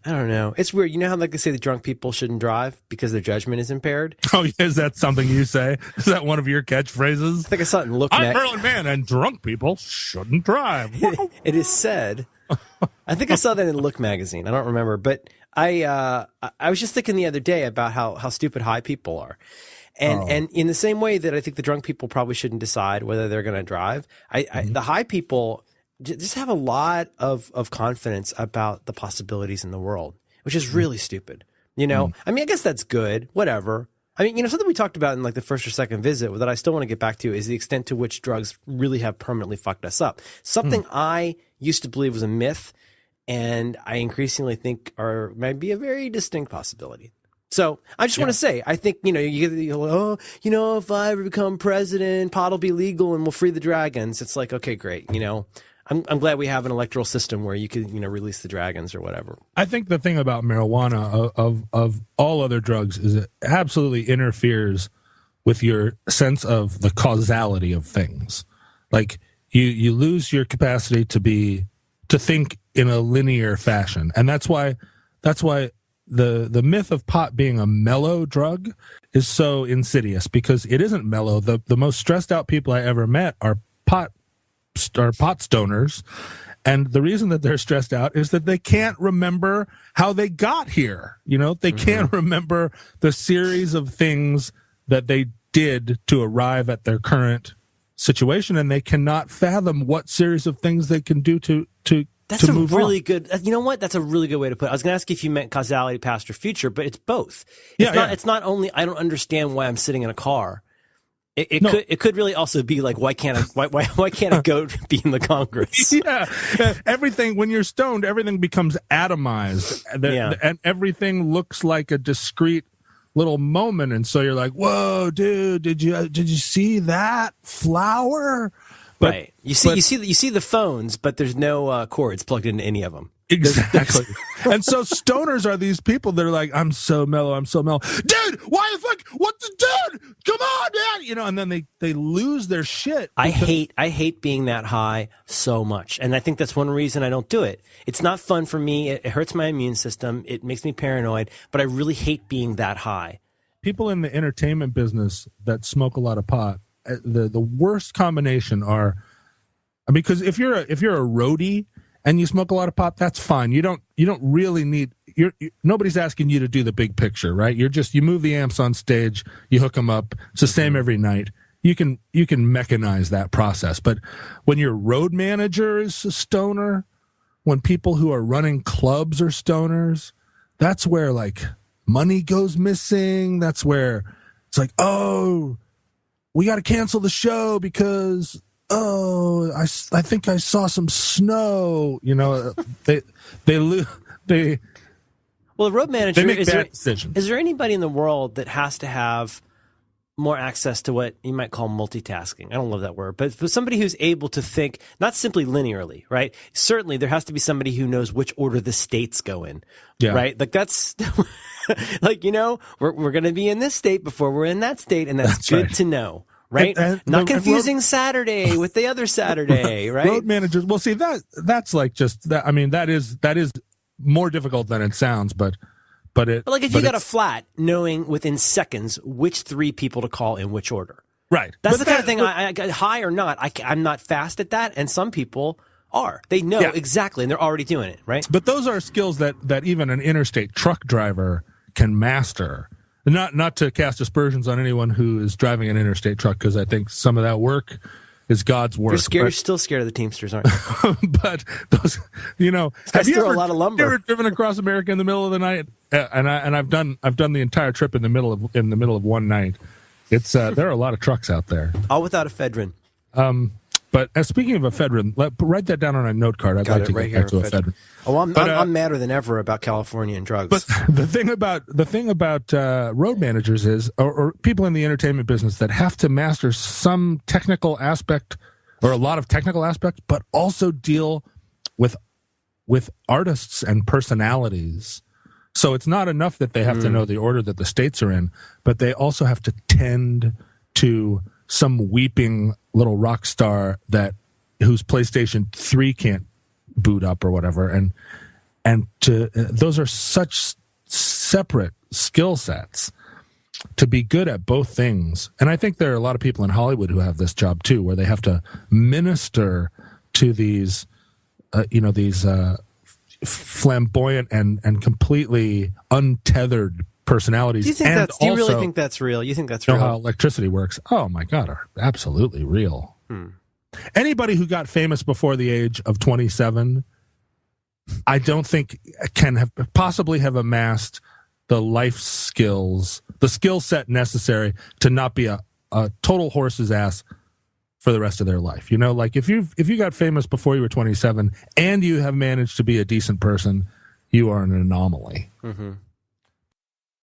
I don't know. It's weird. You know how like they say the drunk people shouldn't drive because their judgment is impaired? Oh, yeah, is that something you say? Is that one of your catchphrases? I think I saw it in Look I'm Merlin Mann, and drunk people shouldn't drive. It is said. I think I saw that in Look magazine. I don't remember, but I was just thinking the other day about how stupid high people are. And in the same way that I think the drunk people probably shouldn't decide whether they're going to drive, the high people just have a lot of confidence about the possibilities in the world, which is really stupid. You know, I mean, I guess that's good, whatever. I mean, you know, something we talked about in like the first or second visit that I still want to get back to is the extent to which drugs really have permanently fucked us up. Something I used to believe was a myth, and I increasingly think might be a very distinct possibility. So I just want to say, I think, you know, if I ever become president, pot will be legal and we'll free the dragons. It's like, okay, great. You know, I'm glad we have an electoral system where you can, you know, release the dragons or whatever. I think the thing about marijuana of all other drugs is it absolutely interferes with your sense of the causality of things. Like you lose your capacity to think in a linear fashion. And that's why the myth of pot being a mellow drug is so insidious, because it isn't mellow. The most stressed out people I ever met are pot stoners, and the reason that they're stressed out is that they can't remember how they got here. You know, they can't remember the series of things that they did to arrive at their current situation, and they cannot fathom what series of things they can do to That's a move really on. good. You know what? That's a really good way to put it. I was going to ask you if you meant causality, past or future, but it's both. It's not only I don't understand why I'm sitting in a car. It could really also be like, why can't a goat be in the Congress? Yeah, everything, when you're stoned, everything becomes atomized, and everything looks like a discrete little moment, and so you're like, whoa, dude, did you see that flower? But, right. You see the phones, but there's no cords plugged into any of them. Exactly. And so stoners are these people that are like, I'm so mellow. Dude, why the fuck? What the dude? Come on, man. You know, and then they lose their shit. I hate being that high so much. And I think that's one reason I don't do it. It's not fun for me. It hurts my immune system. It makes me paranoid, but I really hate being that high. People in the entertainment business that smoke a lot of pot, the worst combination are, I mean, because if you're a roadie and you smoke a lot of pot, that's fine. You don't really need, nobody's asking you to do the big picture, right? You move the amps on stage, you hook them up. It's the same every night. You can mechanize that process. But when your road manager is a stoner, when people who are running clubs are stoners, that's where like money goes missing. That's where it's like, oh, we got to cancel the show because, oh, I think I saw some snow. You know, well, the road manager, make bad decisions. Is there anybody in the world that has to have more access to what you might call multitasking? I don't love that word, but for somebody who's able to think not simply linearly, right? Certainly there has to be somebody who knows which order the states go in, right? Like that's like, you know, we're going to be in this state before we're in that state, and that's good to know. Right? Not confusing Saturday with the other Saturday, right? Road managers, well, see, that's like just that. I mean, that is more difficult than it sounds, but like if you got a flat, knowing within seconds which three people to call in which order. Right. That's the kind of thing I high or not, I'm not fast at that, and some people are. They know exactly, and they're already doing it, right? But those are skills that even an interstate truck driver can master. Not to cast aspersions on anyone who is driving an interstate truck, because I think some of that work is God's work. You're still scared of the Teamsters, aren't you? But those, you know, have you ever, a lot of lumber. Ever driven across America in the middle of the night? And I've done the entire trip in the middle of one night. It's there are a lot of trucks out there, all without ephedrine. But speaking of ephedrine, write that down on a note card. I'd like to get back to ephedrine. Oh, I'm madder than ever about California and drugs. But the thing about road managers is, or people in the entertainment business that have to master some technical aspect or a lot of technical aspects, but also deal with artists and personalities. So it's not enough that they have to know the order that the states are in, but they also have to tend to some weeping little rock star whose PlayStation 3 can't boot up or whatever. And and those are such separate skill sets. To be good at both things, and I think there are a lot of people in Hollywood who have this job too, where they have to minister to these, these flamboyant and completely untethered personalities. Do you really think that's real? You think that's real? Know how electricity works? Oh my God, are absolutely real. Anybody who got famous before the age of 27, I don't think can possibly have amassed the life skills, the skill set necessary to not be a total horse's ass for the rest of their life. You know, like if you got famous before you were 27 and you have managed to be a decent person, you are an anomaly.